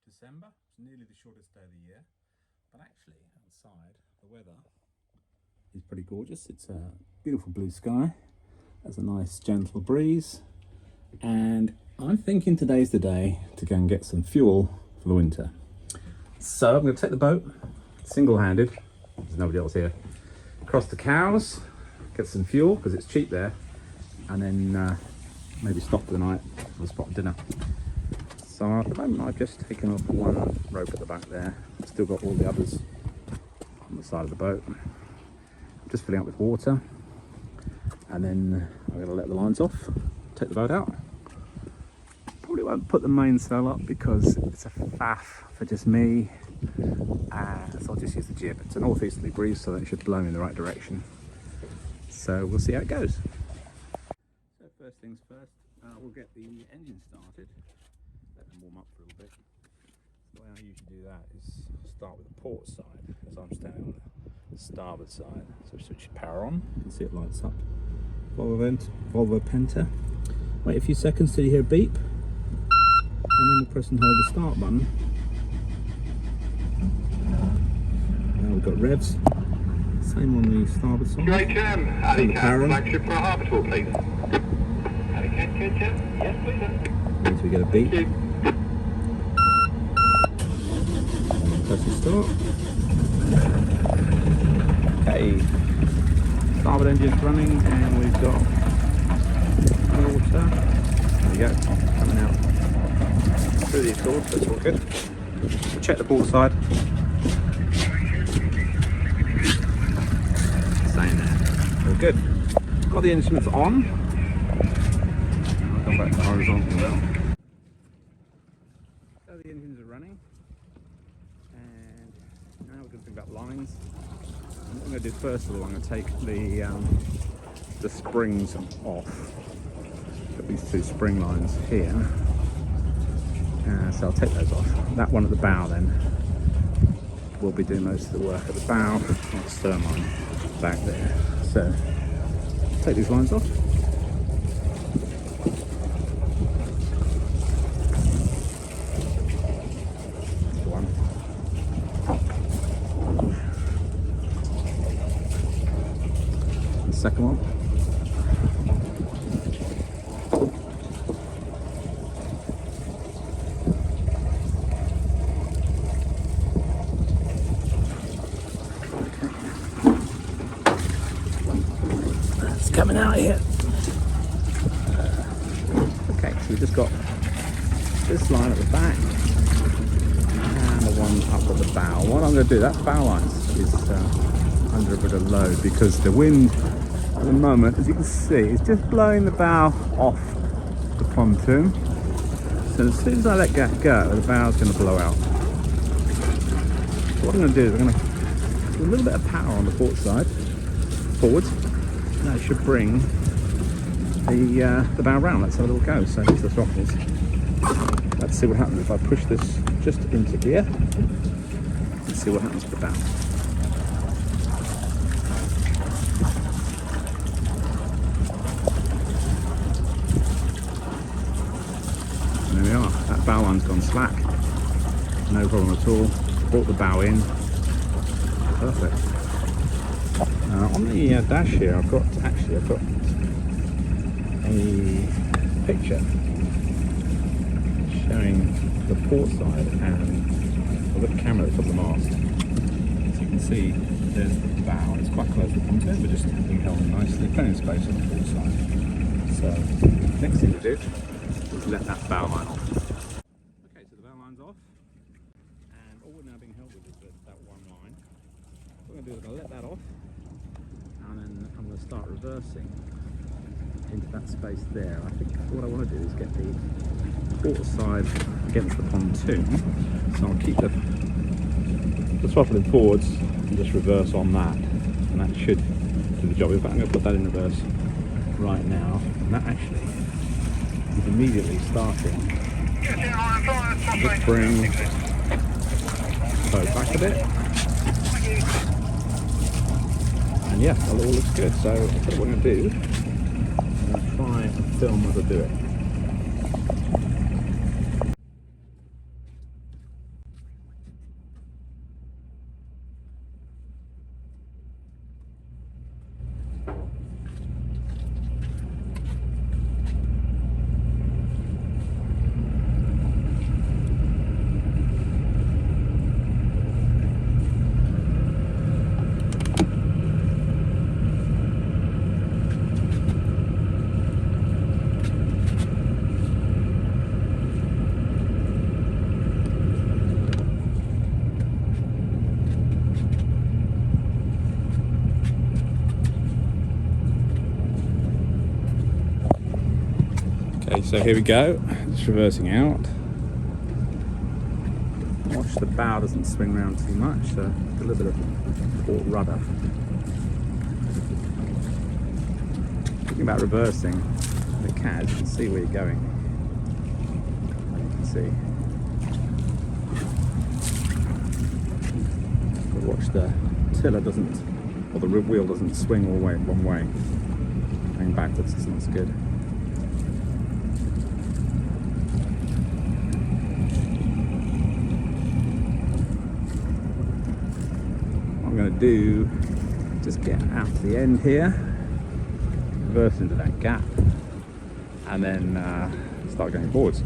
December. It's nearly the shortest day of the year, but actually outside the weather is pretty gorgeous. It's a beautiful blue sky. There's a nice gentle breeze, and I'm thinking today's the day to go and get some fuel for the winter. So I'm going to take the boat single-handed, there's nobody else here, across the cows, get some fuel because it's cheap there, and then maybe stop for the night for a spot dinner. So at the moment I've just taken off one rope at the back there. I've still got all the others on the side of the boat. I'm just filling up with water, and then I'm going to let the lines off, take the boat out. Probably won't put the mainsail up because it's a faff for just me, so I'll just use the jib. It's a northeasterly breeze, so it should blow in the right direction. So we'll see how it goes. So first things first, we'll get the engine started. Let them warm up for a little bit. The way I usually do that is start with the port side, as I'm standing on the starboard side. So switch power on, you can see it lights up. Volvo Penta. Wait a few seconds till you hear a beep, and then we'll press and hold the start button. Now we've got revs. Same on the starboard side. Turn the power on. Flagship for a harbour tour, please. Yes, please. Once we get a beep, press the start. Okay, starboard engine's running, and we've got water. There we go, coming out through the exhaust. That's all good. We'll check the port side. Same there. All good. Got the instruments on. I'll come back to horizontal now. So the engines are running, and now we're going to think about lines. And what I'm going to do first of all, I'm going to take the springs off. Got these two spring lines here, so I'll take those off. That one at the bow then will be doing most of the work at the bow, on the stern line back there. So take these lines off. One. The second one. Coming out here. Okay, so we've just got this line at the back and the one up at the bow. What I'm going to do, that bow line is under a bit of load because the wind at the moment, as you can see, is just blowing the bow off the pontoon. So as soon as I let go, the bow's going to blow out. So what I'm going to do is I'm going to do a little bit of power on the port side, forwards. That should bring the bow round. Let's have a little go. So here's the throttles. Let's see what happens if I push this just into gear. Let's see what happens to the bow. And there we are. That bow line's gone slack. No problem at all. Brought the bow in. Perfect. On the dash here, I've got a picture showing the port side, and I've got a camera that's on the mast. So you can see there's the bow. It's quite close to the pontoon, but just being held nicely. Plenty of space on the port side. So next thing to do is let that bow line off. Okay, so the bow line's off, and all we're now being held with is that one line. What I'm going to do is I'm going to let that off, and then I'm going to start reversing into that space there. I think what I want to do is get the port side against the pontoon, so I'll keep the throttling forwards and just reverse on that, and that should do the job. In fact, I'm going to put that in reverse right now, and that actually is immediately starting. Just bring the boat back a bit. And yeah, that all looks good. So what I'm going to do, I'm going to try and film as I do it. So here we go, just reversing out. Watch the bow doesn't swing around too much, so a little bit of port rudder. Thinking about reversing the cad, you can see where you're going. You can see. But watch the tiller doesn't, or the wheel doesn't swing all the way one way. Going backwards is not as good. What I'm going to do, just get out to the end here, reverse into that gap, and then start going forwards.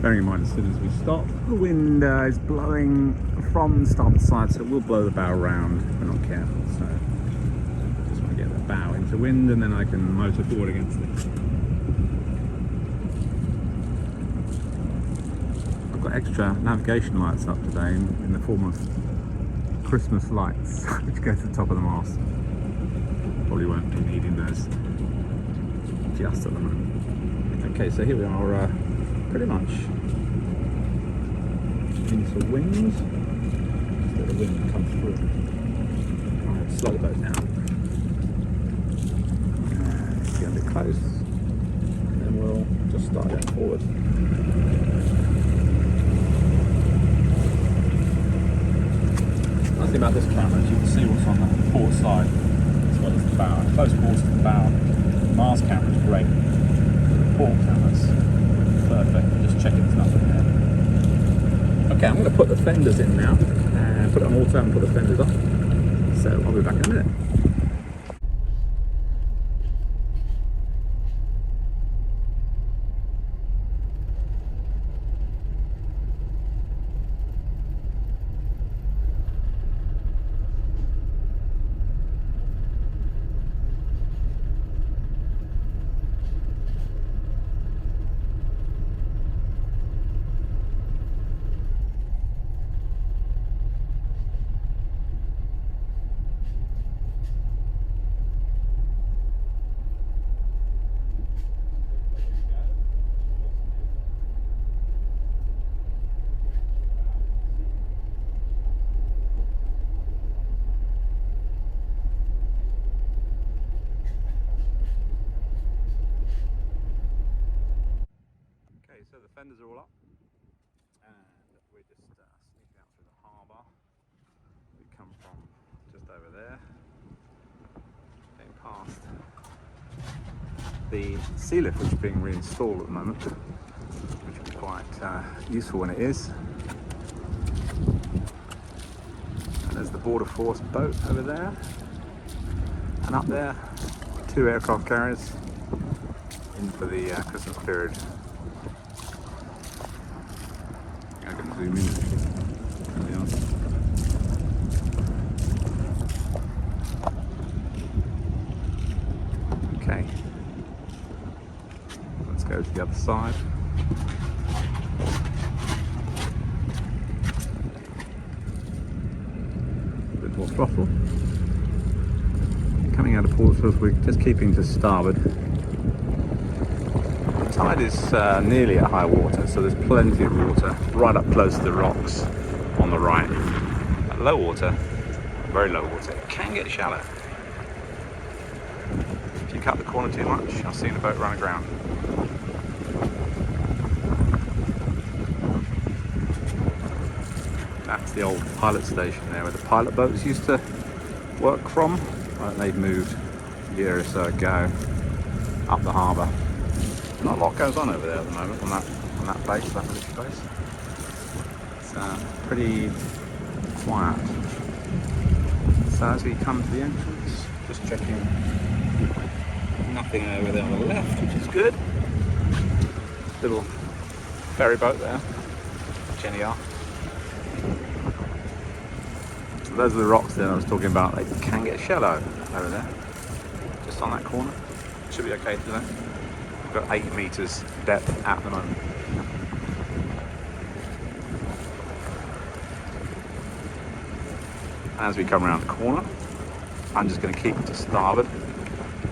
Bearing in mind, as soon as we stop, the wind is blowing from the starboard side, so it will blow the bow round if we're not careful. So just want to get the bow into wind, and then I can motor forward against it. I've got extra navigation lights up today in the form of Christmas lights, which go to the top of the mast. Probably won't be needing those just at the moment. Okay, so here we are. Pretty much into wind. Just let the wind come through. I'll slow the boat down. Get a bit close, and then we'll just start going forward. Nice thing about this camera is you can see what's on the port side as well as the bow. Close quarters to the bow. The mast camera is great. The port camera's perfect. Just checking there's nothing there. Okay, I'm going to put the fenders in now and put it on auto and put the fenders on. So I'll be back in a minute. So the fenders are all up, and we're just sneaking out through the harbour. We come from just over there, getting past the sea lift, which is being reinstalled at the moment, which will be quite useful when it is. And there's the Border Force boat over there, and up there, 2 aircraft carriers in for the Christmas period. Zoom in. There we are. Okay, let's go to the other side. A bit more throttle. Coming out of port, so we're just keeping to starboard. The tide is nearly at high water, so there's plenty of water right up close to the rocks on the right. At low water, very low water, it can get shallow. If you cut the corner too much, I've seen the boat run aground. That's the old pilot station there where the pilot boats used to work from. Right, they've moved a year or so ago up the harbour. Not a lot goes on over there at the moment on that base, that military base. It's pretty quiet. So as we come to the entrance, just checking, nothing over there on the left, which is good. Little ferry boat there, Jenny R. those are the rocks that I was talking about. They can get shallow over there, just on that corner. Should be okay today. We've got 8 meters depth at the moment. As we come around the corner, I'm just going to keep to starboard.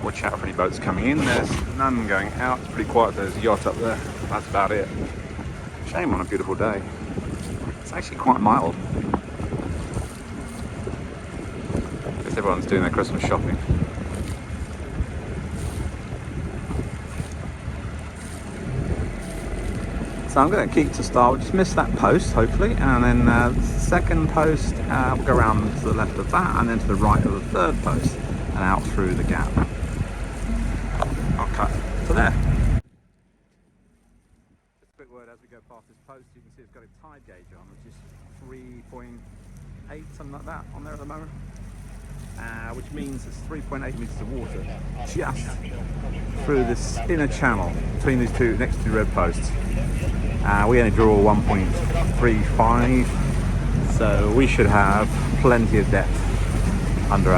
Watch out for any boats coming in. There's none going out. It's pretty quiet. There's a yacht up there. That's about it. Shame on a beautiful day. It's actually quite mild. I guess everyone's doing their Christmas shopping. So I'm going to keep to starboard, just miss that post hopefully, and then the second post, we'll go around to the left of that and then to the right of the third post and out through the gap. I'll cut to there. Just a quick word as we go past this post, you can see it's got a tide gauge on, which is 3.8, something like that on there at the moment. Which means there's 3.8 meters of water just through this inner channel between these two next to the red posts. We only draw 1.35, so we should have plenty of depth under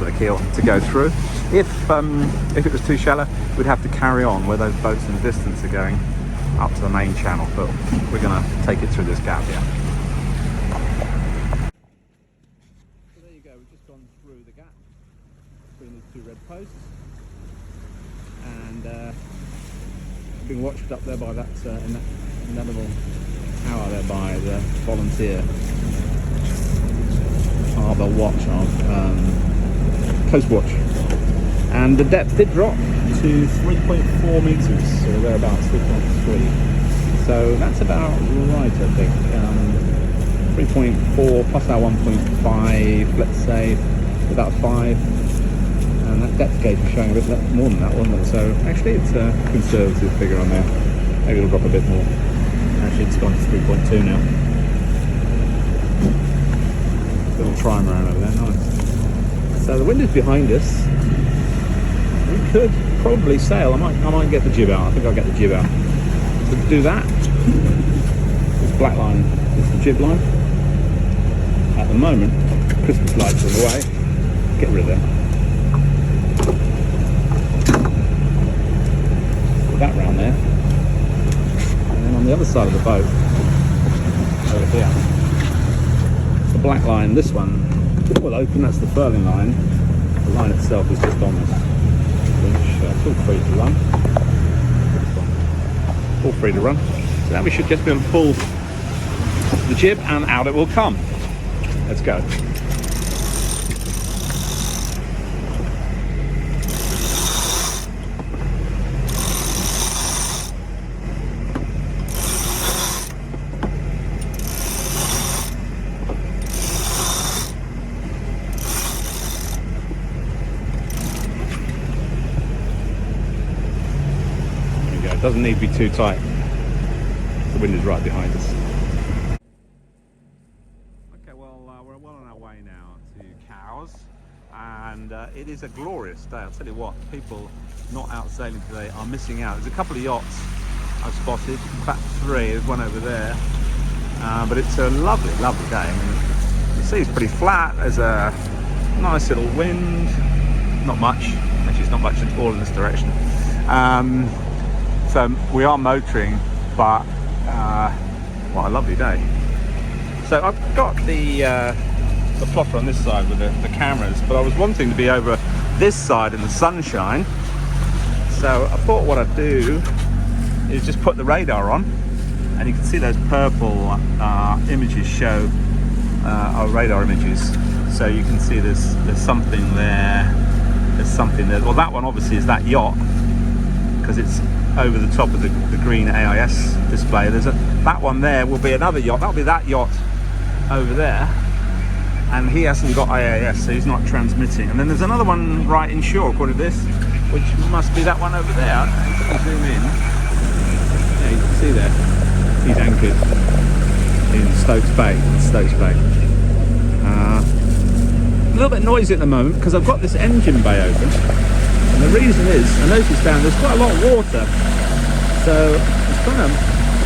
the keel to go through. If it was too shallow, we'd have to carry on where those boats in the distance are going up to the main channel, but we're going to take it through this gap here. Through the gap between these two red posts, and being watched up there by that in that little tower there by the volunteer harbour watch of Coast Watch, and the depth did drop to 3.4 meters or thereabouts, 3.3. So that's about right, I think. 3.4 plus our 1.5, let's say. About 5, and that depth gauge was showing a bit more than that, wasn't it? So actually it's a conservative figure on there. Maybe it'll drop a bit more. Actually it's gone to 3.2 now. Little trimaran over there, nice. So the wind is behind us. We could probably sail. I might get the jib out. I think I'll get the jib out. So to do that, this black line is the jib line. At the moment, Christmas lights are in the way. Get rid of them. Put that round there. And then on the other side of the boat, over here, the black line, this one will open, that's the furling line. The line itself is just on this winch. Feel free to run. Feel free to run. So now we should just be able to pull the jib and out it will come. Let's go. It doesn't need to be too tight. The wind is right behind us. Okay, well, we're well on our way now to Cowes, and it is a glorious day. I'll tell you what, people not out sailing today are missing out. There's a couple of yachts I've spotted, in fact 3, there's one over there, but it's a lovely, lovely day. I mean, the sea's pretty flat, there's a nice little wind, not much, actually it's not much at all in this direction. So we are motoring, but what a lovely day. So I've got the plotter on this side with the cameras, but I was wanting to be over this side in the sunshine. So I thought what I'd do is just put the radar on, and you can see those purple images show our radar images. So you can see there's something there, there's something there. Well, that one obviously is that yacht, because it's over the top of the green AIS display. There's that one there will be another yacht. That'll be that yacht over there, and he hasn't got AIS, so he's not transmitting. And then there's another one right inshore, according to this, which must be that one over there. If you zoom in, yeah, you can see there, he's anchored in Stokes Bay. A little bit noisy at the moment because I've got this engine bay open. And the reason is, I noticed down there's quite a lot of water, so I was trying to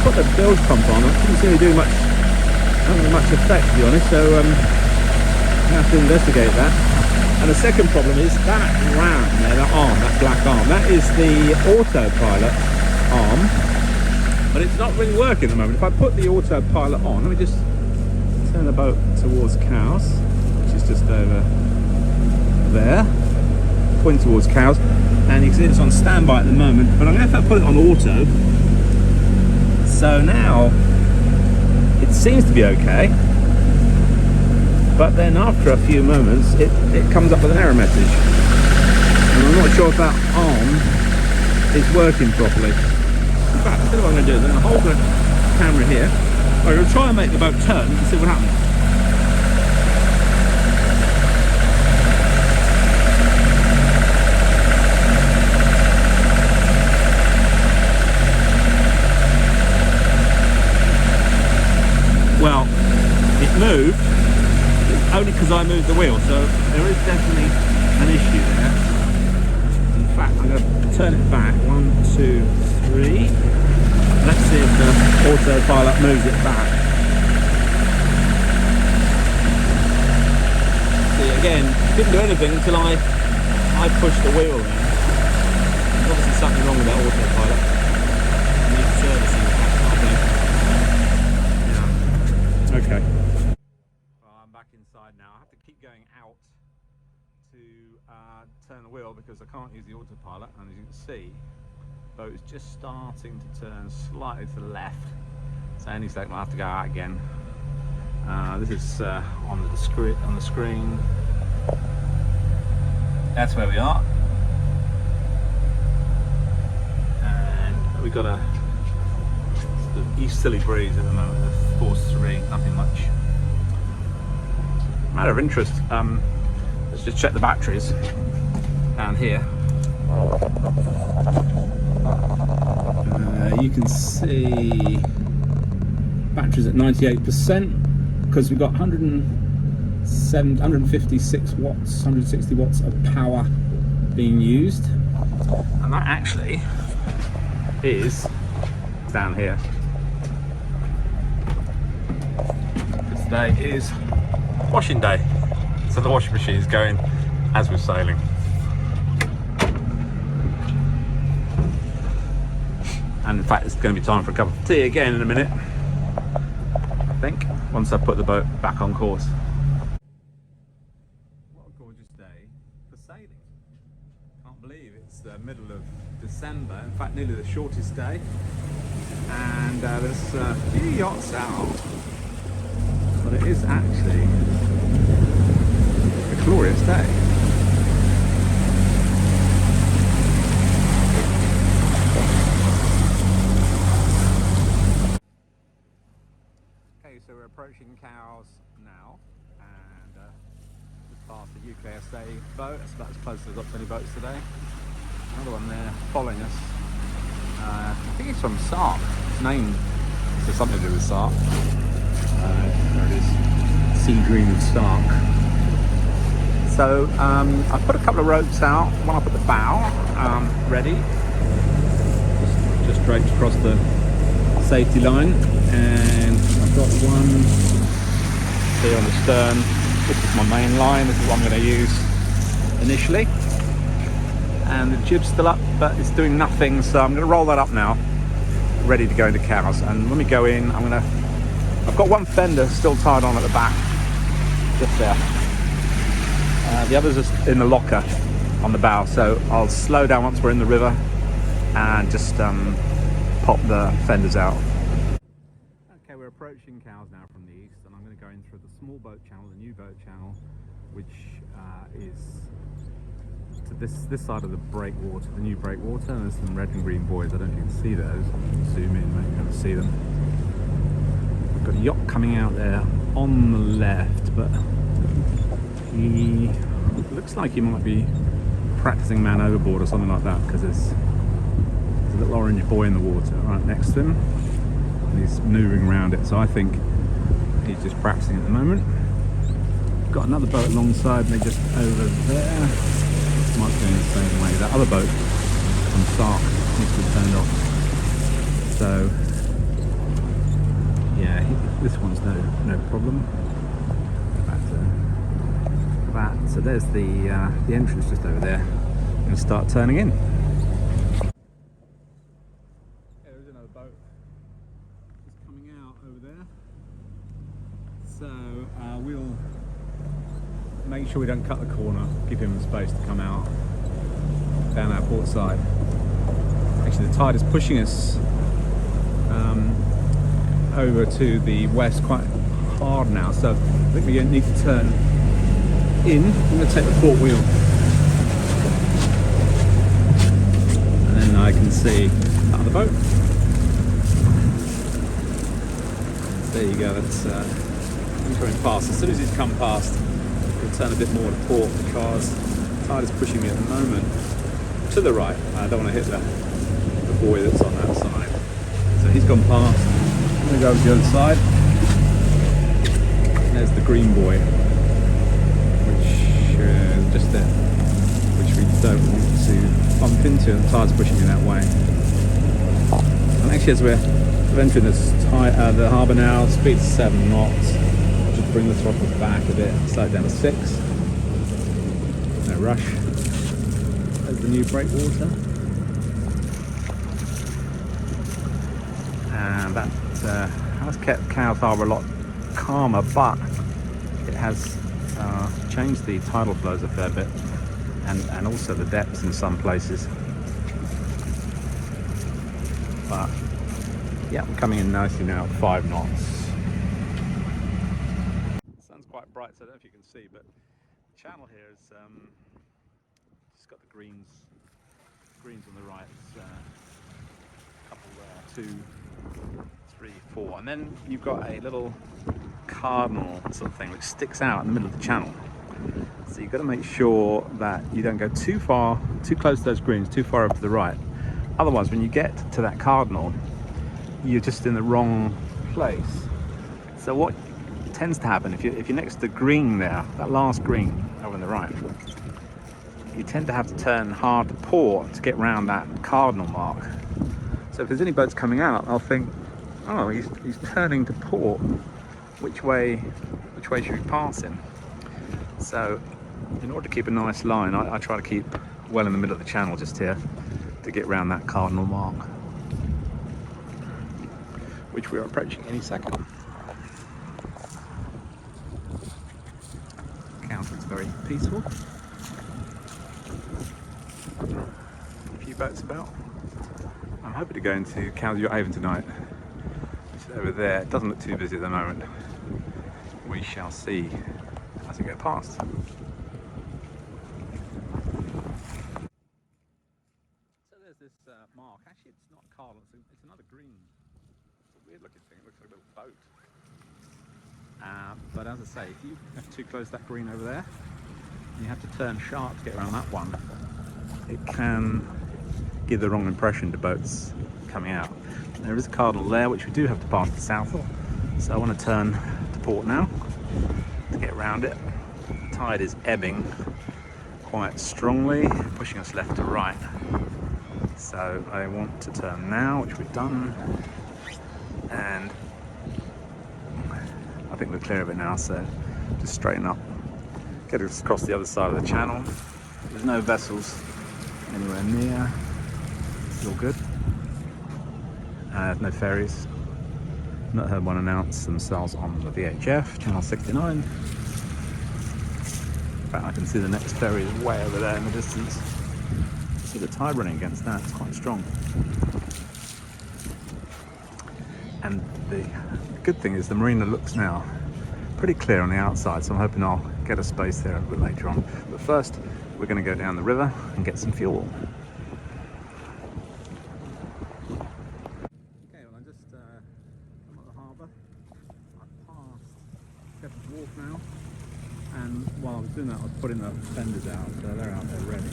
put the bilge pump on. It didn't seem to do much, having much effect, to be honest. So have to investigate that. And the second problem is that ram there, that arm, that black arm, that is the autopilot arm, but it's not really working at the moment. If I put the autopilot on, let me just turn the boat towards Cowes, which is just over there, pointing towards Cowes, and you can see it's on standby at the moment, but I'm going to put it on auto. So now it seems to be okay, but then after a few moments it comes up with an error message, and I'm not sure if that arm is working properly. In fact, what I'm going to do is I'm going to hold the camera here. I'm going to try and make the boat turn and see what happens. Well, it moved, only because I moved the wheel, so there is definitely an issue there. In fact, I'm going to turn it back, 1, 2, 3. Let's see if the autopilot moves it back. See, again, didn't do anything until I pushed the wheel in. There's obviously something wrong with that autopilot. I need servicing that, okay. Well, I'm back inside now. I have to keep going out to turn the wheel because I can't use the autopilot, and as you can see, the boat is just starting to turn slightly to the left. So any second I'll have to go out again. This is on the screen. That's where we are, and we've got a easterly breeze at the moment, of force 3, nothing much. Matter of interest, let's just check the batteries down here. You can see batteries at 98% because we've got 156 watts, 160 watts of power being used, and that actually is down here. Today is washing day, so the washing machine is going as we're sailing. And in fact, it's going to be time for a cup of tea again in a minute, I think, once I put the boat back on course. What a gorgeous day for sailing. Can't believe it's the middle of December, in fact nearly the shortest day, and there's a few yachts out. But it is actually a glorious day. Okay, so we're approaching Cowes now, and just past the UKSA boat. That's about as close as I've got to any boats today. Another one there following us. I think it's from Sark. Its name has something to do with Sark. There it is, sea green of Stark. So I've put a couple of ropes out, one up at the bow, ready, just draped across the safety line, and I've got one here on the stern. This is my main line, this is what I'm going to use initially, and the jib's still up, but it's doing nothing, so I'm going to roll that up now, ready to go into Cowes. And when we go in, I've got one fender still tied on at the back, just there. The others are in the locker on the bow, so I'll slow down once we're in the river and just pop the fenders out. Okay, we're approaching Cowes now from the east, and I'm going to go in through the small boat channel, the new boat channel, which is to this side of the breakwater, the new breakwater, and there's some red and green buoys. I don't know if you can see those. Zoom in, maybe you can see them. We've got a yacht coming out there on the left, but he looks like he might be practicing man overboard or something like that, because there's a little orange buoy in the water right next to him, and he's moving around it, so I think he's just practicing at the moment. Got another boat alongside me just over there. Might be going the same way. That other boat from Sark needs to be turned off. So yeah, this one's no problem. Back to that. So there's the entrance just over there. I'm going to start turning in. Yeah, there is another boat just coming out over there. So we'll make sure we don't cut the corner, give him space to come out down our port side. Actually, the tide is pushing us over to the west quite hard now, so I think we need to turn in. I'm going to take the port wheel, and then I can see out of the boat. There you go, that's him coming past. As soon as he's come past, we'll turn a bit more to port because the tide is pushing me at the moment to the right. I don't want to hit the buoy that's on that side. So he's gone past. I'm going to go over the other side. There's the green buoy, which is just there, which we don't want to bump into, and the tide's pushing me that way. And actually, as we're entering the harbour now, speed's 7 knots. I'll just bring the throttle back a bit, slow it down to 6. No rush. There's the new breakwater. And that has kept Cowes Harbour a lot calmer, but it has changed the tidal flows a fair bit, and also the depths in some places. But yeah, we're coming in nicely now at 5 knots. The sun's quite bright, so I don't know if you can see, but the channel here is just got the greens on the right. It's a couple there, 2, 3, 4, and then you've got a little cardinal sort of thing which sticks out in the middle of the channel. So you've got to make sure that you don't go too close to those greens, too far up to the right. Otherwise, when you get to that cardinal, you're just in the wrong place. So what tends to happen if you're next to the green there, that last green over on the right, you tend to have to turn hard to port to get round that cardinal mark. So if there's any boats coming out, I'll think, oh, he's turning to port. Which way should we pass him? So in order to keep a nice line, I try to keep well in the middle of the channel just here to get round that cardinal mark, which we are approaching any second. Cowes looks very peaceful. A few boats about. I'm hoping to go into Cowes Yacht Haven tonight, which is over there. It doesn't look too busy at the moment. We shall see as we go past. So there's this mark. Actually, it's not cardinal. It's another green. It's a weird looking thing. It looks like a little boat. But as I say, if you have too close to that green over there, and you have to turn sharp to get around that one, it can give the wrong impression to boats coming out. There is a cardinal there, which we do have to pass to south. So I want to turn to port now to get around it. The tide is ebbing quite strongly, pushing us left to right. So I want to turn now, which we've done, and I think we're clear of it now, so just straighten up, get us across the other side of the channel. There's no vessels anywhere near, it's all good. No ferries. Not heard one announce themselves on the VHF, channel 69. In fact, I can see the next ferry is way over there in the distance. See the tide running against that, it's quite strong. And the good thing is the marina looks now pretty clear on the outside, so I'm hoping I'll get a space there a bit later on. But first, we're going to go down the river and get some fuel. Okay, well, I'm at the harbour. I've passed Shepherd's Wharf now, and while I was doing that, I was putting the fenders out, so they're out there ready.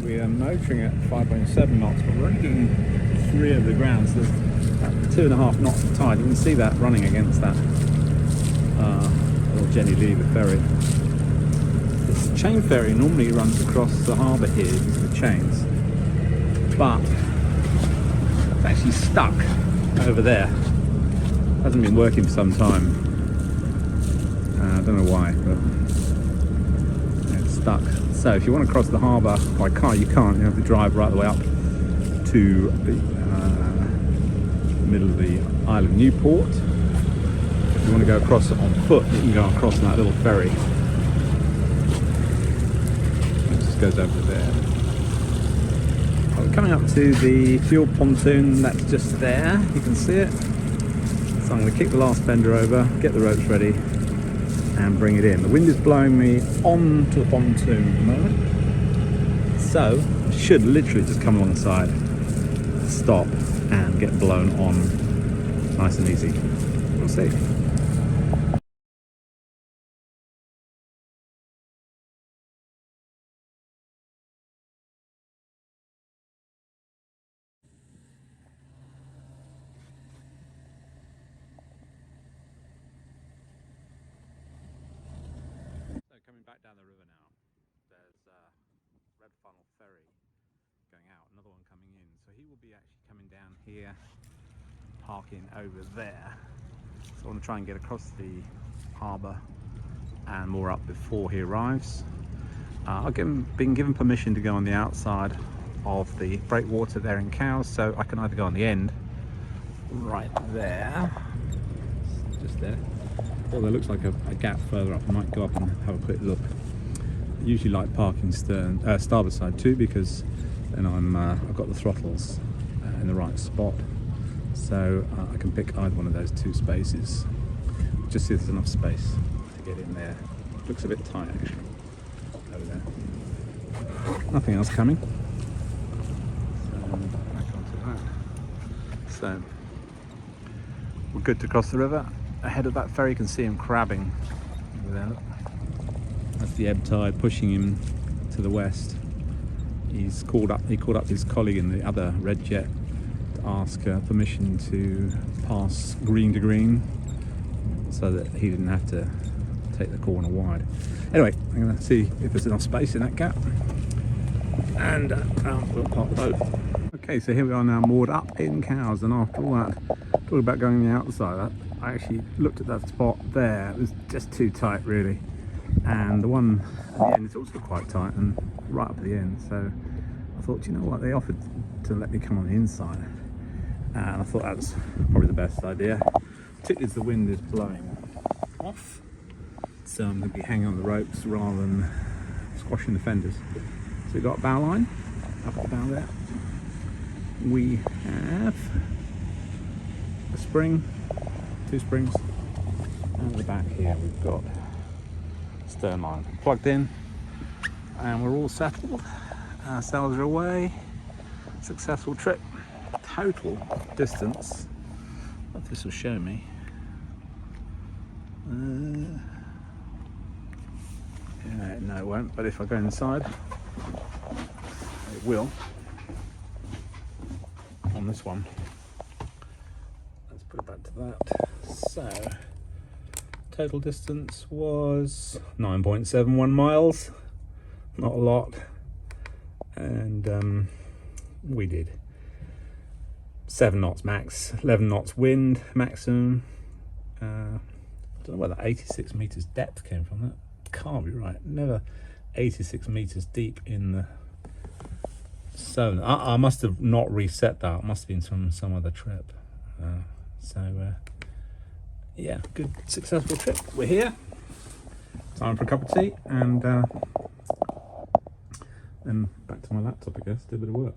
We are motoring at 5.7 knots, but we're only getting 3 over the ground, so there's about 2.5 knots of tide. You can see that running against that little Jenny Lee, the ferry. This chain ferry normally runs across the harbour here using the chains, but it's actually stuck over there. Hasn't been working for some time. I don't know why, but stuck. So if you want to cross the harbour by car, you can't. You have to drive right the way up to the middle of the Isle of Newport. If you want to go across it on foot, you can go across on that little ferry. It just goes over there. We're coming up to the fuel pontoon that's just there. You can see it. So I'm going to kick the last fender over, get the ropes ready, and bring it in. The wind is blowing me onto the pontoon at the moment, so I should literally just come alongside, stop, and get blown on nice and easy. We'll see. So coming back down the river now, there's a red funnel ferry going out, another one coming in. So he will be actually coming down here, parking over there. So I want to try and get across the harbour and more up before he arrives. I've been given permission to go on the outside of the breakwater there in Cowes, so I can either go on the end right there, just there, or there looks like a gap further up. I might go up and have a quick look. I usually like parking starboard side too, because then I've got the throttles in the right spot, so I can pick either one of those two spaces. Just see if there's enough space to get in there. Looks a bit tight actually over there. Nothing else coming. So back onto that. So we're good to cross the river. Ahead of that ferry, you can see him crabbing over there. Look. That's the ebb tide pushing him to the west. He called up his colleague in the other red jet to ask permission to pass green to green, so that he didn't have to take the corner wide. Anyway, I'm going to see if there's enough space in that gap, and we'll park the boat. Okay, so here we are now moored up in Cowes, and after all that talk about going on the outside, I actually looked at that spot there. It was just too tight really, and the one at the end is also quite tight and right up at the end. So I thought, you know what, they offered to let me come on the inside, and I thought that was probably the best idea, particularly as the wind is blowing off. So I'm going to be hanging on the ropes rather than squashing the fenders. So we've got a bow line up at the bow there. We have a spring, 2 springs, and at the back here we've got stern line plugged in, and we're all settled. Our sails are away. Successful trip. Total distance, if this will show me, yeah, no it won't, but if I go inside it will on this one. Let's put it back to that. So total distance was 9.71 miles, not a lot, and we did 7 knots max, 11 knots wind maximum. I don't know where that 86 meters depth came from. That can't be right. Never 86 meters deep in the zone. I must have not reset that. It must have been from some other trip. Yeah, good successful trip. We're here. Time for a cup of tea, and then back to my laptop, I guess, do a bit of work.